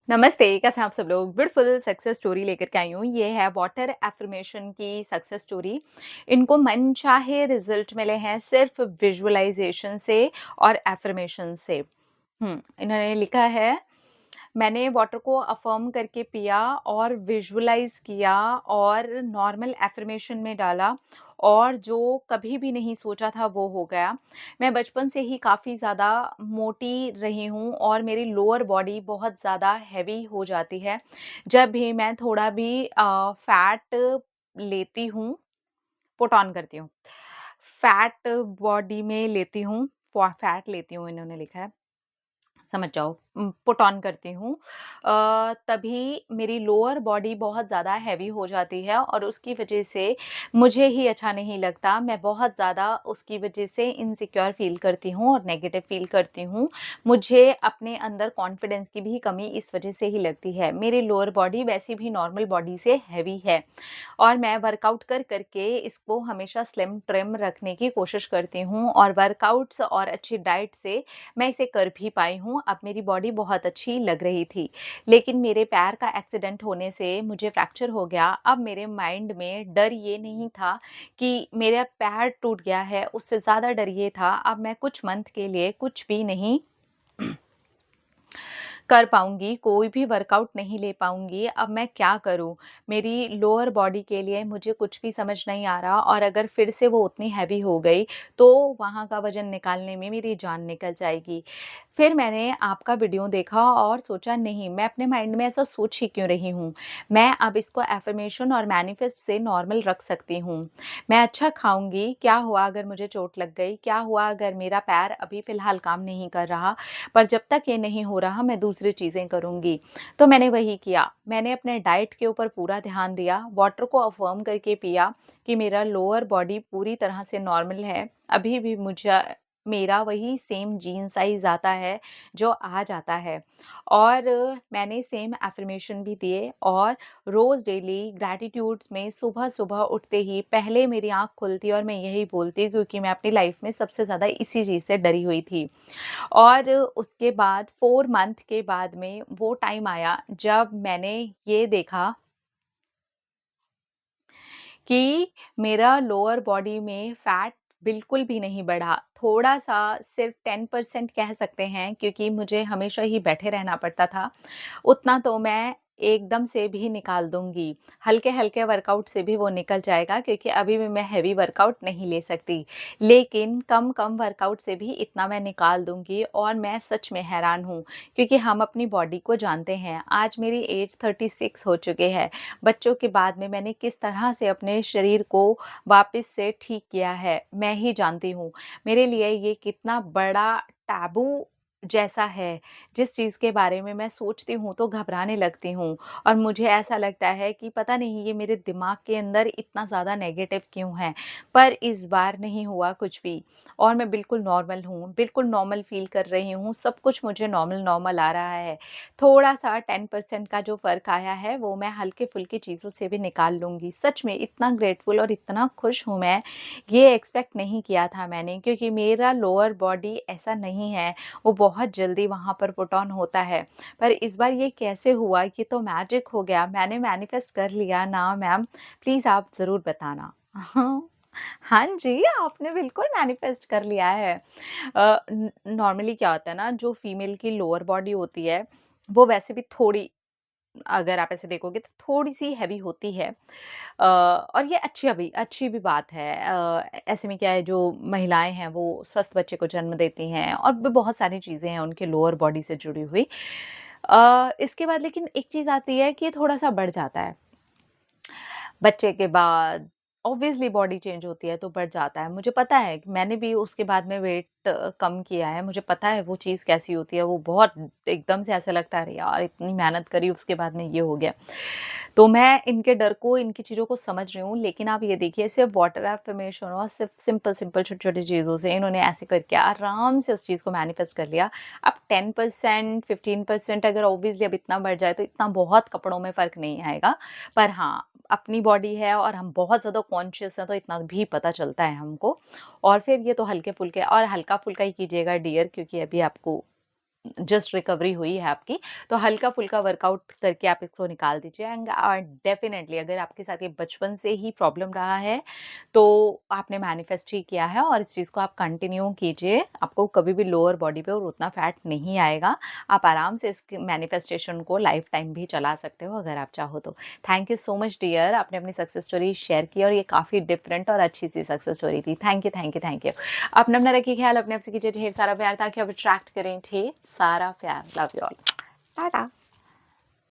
नमस्ते, कैसे हैं आप सब लोग? ब्यूटीफुल सक्सेस स्टोरी लेकर के आई हूँ। ये है वाटर अफ़र्मेशन की सक्सेस स्टोरी। इनको मनचाहे रिज़ल्ट मिले हैं सिर्फ़ विज़ुअलाइज़ेशन से और अफ़र्मेशन से। इन्होंने लिखा है, मैंने वाटर को अफ़र्म करके पिया और विज़ुअलाइज़ किया और नॉर्मल अफ़र्मेशन में डाला और जो कभी भी नहीं सोचा था वो हो गया। मैं बचपन से ही काफ़ी ज़्यादा मोटी रही हूँ और मेरी लोअर बॉडी बहुत ज़्यादा हेवी हो जाती है। जब भी मैं थोड़ा भी फैट लेती हूँ, पुट ऑन करती हूँ। फैट बॉडी में लेती हूँ, फैट लेती हूँ इन्होंने लिखा है। समझ जाओ पुट ऑन करती हूँ तभी मेरी लोअर बॉडी बहुत ज़्यादा हैवी हो जाती है और उसकी वजह से मुझे ही अच्छा नहीं लगता। मैं बहुत ज़्यादा उसकी वजह से इनसिक्योर फ़ील करती हूँ और नेगेटिव फ़ील करती हूँ। मुझे अपने अंदर कॉन्फिडेंस की भी कमी इस वजह से ही लगती है। मेरी लोअर बॉडी वैसे भी नॉर्मल बॉडी से हैवी है और मैं वर्कआउट कर के इसको हमेशा स्लिम ट्रिम रखने की कोशिश करती हूँ और वर्कआउट्स और अच्छी डाइट से मैं इसे कर भी पाई हूँ। अब मेरी बॉडी बहुत अच्छी लग रही थी। लेकिन मेरे पैर का एक्सीडेंट होने से मुझे फ्रैक्चर हो गया। अब मेरे माइंड में डर ये नहीं था कि मेरा पैर टूट गया है, उससे ज़्यादा डर ये था अब मैं कुछ मंथ के लिए कुछ भी नहीं कर पाऊँगी, कोई भी वर्कआउट नहीं ले पाऊँगी, अब मैं क्या करूँ? मेरी लोअर बॉडी के लिए मुझे कुछ भी समझ नहीं आ रहा और अगर फिर से वो उतनी हैवी हो गई, तो वहाँ का वज़न निकालने में मेरी जान निकल जाएगी। फिर मैंने आपका वीडियो देखा और सोचा नहीं, मैं अपने माइंड में ऐसा सोच ही क्यों रही हूँ? मैं अब इसको अफ़र्मेशन और मैनिफेस्ट से नॉर्मल रख सकती हूँ। मैं अच्छा खाऊँगी, क्या हुआ अगर मुझे चोट लग गई? क्या हुआ अगर मेरा पैर अभी फ़िलहाल काम नहीं कर रहा? पर जब तक ये नहीं हो रहा मैं दूसरी चीज़ें करूँगी। तो मैंने वही किया, मैंने अपने डाइट के ऊपर पूरा ध्यान दिया, वाटर को अफ़र्म करके पिया कि मेरा लोअर बॉडी पूरी तरह से नॉर्मल है। अभी भी मुझे मेरा वही सेम जीन साइज़ आता है जो आ जाता है और मैंने सेम अफ़र्मेशन भी दिए और रोज़ डेली ग्रैटिट्यूड्स में सुबह-सुबह उठते ही पहले मेरी आँख खुलती और मैं यही बोलती क्योंकि मैं अपनी लाइफ़ में सबसे ज़्यादा इसी चीज़ से डरी हुई थी। और उसके बाद 4 मंथ के बाद में वो टाइम आया जब मैंने ये देखा कि मेरा लोअर बॉडी में फैट बिल्कुल भी नहीं बढ़ा। थोड़ा-सा सिर्फ़ 10% कह सकते हैं क्योंकि मुझे हमेशा ही बैठे रहना पड़ता था। उतना तो मैं एकदम से भी निकाल दूँगी। हल्के-हल्के वर्कआउट से भी वो निकल जाएगा क्योंकि अभी भी मैं हेवी वर्कआउट नहीं ले सकती। लेकिन कम-कम वर्कआउट से भी इतना मैं निकाल दूँगी और मैं सच में हैरान हूँ क्योंकि हम अपनी बॉडी को जानते हैं। आज मेरी एज 36 हो चुके है। बच्चों के बाद में मैंने किस तरह से अपने शरीर को वापस से ठीक किया है, मैं ही जानती हूँ। मेरे लिए ये कितना बड़ा टैबू जैसा है, जिस चीज़ के बारे में मैं सोचती हूँ तो घबराने लगती हूँ और मुझे ऐसा लगता है कि पता नहीं ये मेरे दिमाग के अंदर इतना ज़्यादा नेगेटिव क्यों है। पर इस बार नहीं हुआ कुछ भी और मैं बिल्कुल नॉर्मल हूँ, बिल्कुल नॉर्मल फ़ील कर रही हूँ, सब कुछ मुझे नॉर्मल-नॉर्मल आ रहा है। थोड़ा-सा 10% का जो फ़र्क आया है वो मैं हल्के-फुल्की चीज़ों से भी निकाल लूँगी। सच में इतना ग्रेटफुल और इतना खुश हूँ मैं, ये एक्सपेक्ट नहीं किया था मैंने क्योंकि मेरा लोअर बॉडी ऐसा नहीं है, वो बहुत जल्दी वहाँ पर पुट ऑन होता है। पर इस बार ये कैसे हुआ? ये तो मैजिक हो गया, मैंने मैनिफेस्ट कर लिया ना मैम, प्लीज़ आप ज़रूर बताना। हाँ जी, आपने बिल्कुल मैनिफेस्ट कर लिया है। नॉर्मली क्या होता है ना, जो फीमेल की लोअर बॉडी होती है, वो वैसे भी थोड़ी अगर आप ऐसे देखोगे तो थोड़ी-सी हेवी होती है। और ये अच्छी भी बात है। ऐसे में क्या है जो महिलाएँ हैं वो स्वस्थ बच्चे को जन्म देती हैं और भी बहुत सारी चीज़ें हैं उनके लोअर बॉडी से जुड़ी हुई। इसके बाद लेकिन एक चीज़ आती है कि ये थोड़ा-सा बढ़ जाता है। बच्चे के बाद ऑब्वियसली बॉडी चेंज होती है तो बढ़ जाता है। मुझे पता है कि मैंने भी उसके बाद में वेट कम किया है। मुझे पता है वो चीज़ कैसी होती है। वो बहुत एकदम से ऐसा लगता है अरे यार! इतनी मेहनत करी उसके बाद में ये हो गया। तो मैं इनके डर को, इनकी चीज़ों को समझ रही हूँ। लेकिन आप ये देखिए सिर्फ़ वाटर अफ़र्मेशन और सिर्फ़ सिंपल-सिंपल छोटी-छोटी चीज़ों से इन्होंने ऐसे करके आराम से उस चीज़ को मैनिफेस्ट कर लिया। अब 10% 15% अगर ऑब्वियसली अब इतना बढ़ जाए तो इतना बहुत कपड़ों में फ़र्क नहीं आएगा। पर हाँ, अपनी बॉडी है और हम बहुत ज़्यादा कॉन्शियस हैं तो इतना भी पता चलता है हमको और फिर ये तो हल्के-फुल्के और हल्का-फुल्का ही कीजिएगा डियर क्योंकि अभी आपको जस्ट रिकवरी हुई है आपकी, तो हल्का-फुल्का वर्कआउट करके आप इसको निकाल दीजिए एंड डेफिनिटली अगर आपके साथ ये बचपन से ही प्रॉब्लम रहा है, तो आपने मैनिफेस्ट ही किया है और इस चीज़ को आप कंटिन्यू कीजिए। आपको कभी भी लोअर बॉडी पे और उतना फैट नहीं आएगा। आप आराम से इस मैनिफेस्टेशन को लाइफ टाइम भी चला सकते हो अगर आप चाहो तो। Thank you so much dear, आपने अपनी सक्सेस स्टोरी शेयर की और ये काफ़ी डिफरेंट और अच्छी-सी सक्सेस स्टोरी थी। Thank you, thank you, thank you. अपना रखिए ख्याल, अपने आप से कीजिए ढेर सारा प्यार ताकि आप अट्रैक्ट करें ढेर सारा प्यार। Love you all. टाटा।